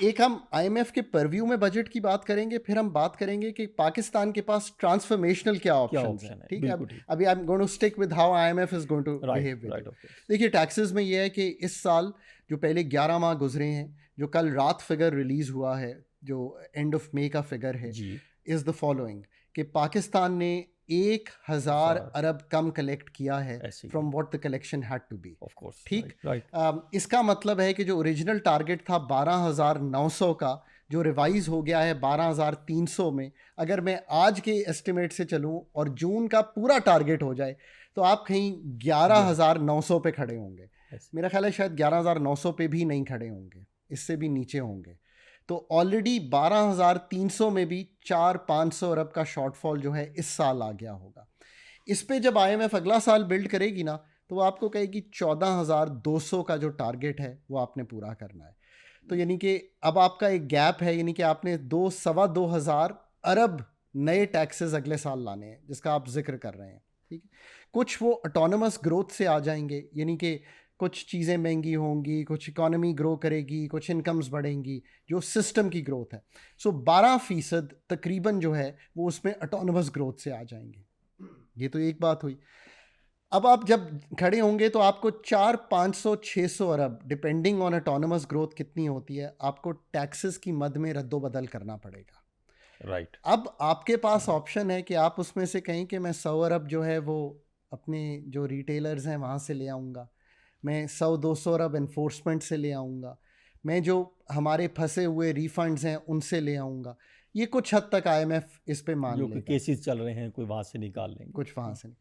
एक हम आईएमएफ के परव्यू में बजट की बात करेंगे, फिर हम बात करेंगे कि पाकिस्तान के पास ट्रांसफॉर्मेशनल क्या क्या ऑप्शंस हैं। ऑप्शन है? ठीक है, अब बिल्कुल ठीक। अभी I am going to stick with how IMF is going to right, behave with you. Right, of course. देखिए, टैक्सेस में ये है कि इस साल जो पहले 11 माह गुजरे हैं, जो कल रात फिगर रिलीज हुआ है, जो एंड ऑफ मई का फिगर है, जी, इज द फॉलोइंग कि पाकिस्तान ने 1,000 ज़ार अरब कम कलेक्ट किया है ऐसे ही, from what the collection had to be. Of course, ठीक। Right, right. इसका मतलब है कि जो ओरिजिनल टारगेट था 12,900 का, जो रिवाइज हो गया है 12,300 में, अगर मैं आज के एस्टिमेट से चलूं और जून का पूरा टारगेट हो जाए तो आप कहीं या 11,900 पे खड़े होंगे। ऐसे, मेरा ख्याल है शायद 11,900 पे भी नहीं खड़े होंगे, इससे भी नीचे होंगे। तो ऑलरेडी 12,300 में भी 400-500 अरब का शॉर्टफॉल जो है इस साल आ गया होगा। इस पे जब आईएमएफ अगला साल बिल्ड करेगी ना, तो वो आपको कहेगी 14,200 का जो टारगेट है वो आपने पूरा करना है। तो यानी कि अब आपका एक गैप है, यानी कि आपने 2-2.25 अरब नए टैक्सेस अगले साल लाने हैं, जिसका आप जिक्र कर रहे हैं। ठीक है, कुछ वो ऑटोनमस ग्रोथ से आ जाएंगे, यानी कि कुछ चीज़ें महंगी होंगी, कुछ इकोनॉमी ग्रो करेगी, कुछ इनकम्स बढ़ेंगी, जो सिस्टम की ग्रोथ है। सो 12% तकरीबन जो है वो उसमें ऑटोनमस ग्रोथ से आ जाएंगे। ये तो एक बात हुई। अब आप जब खड़े होंगे तो आपको 400-500-600 अरब, डिपेंडिंग ऑन ऑटोनमस ग्रोथ कितनी होती है, आपको टैक्सेस की मद में रद्दोबदल करना पड़ेगा। राइट, अब आपके पास राइट, ऑप्शन है कि आप उसमें से कहें कि मैं 100 अरब जो है वो अपने जो रिटेलर्स हैं वहाँ से ले आऊँगा, मैं 100-200 अरब इन्फोर्समेंट से ले आऊँगा, मैं जो हमारे फंसे हुए रिफंड्स हैं उनसे ले आऊँगा। ये कुछ हद तक आईएमएफ इस पे मान जो कि लेगा, केसेस चल रहे हैं, कोई वहाँ से निकाल लेंगे। कुछ वहाँ हाँ, से नहीं।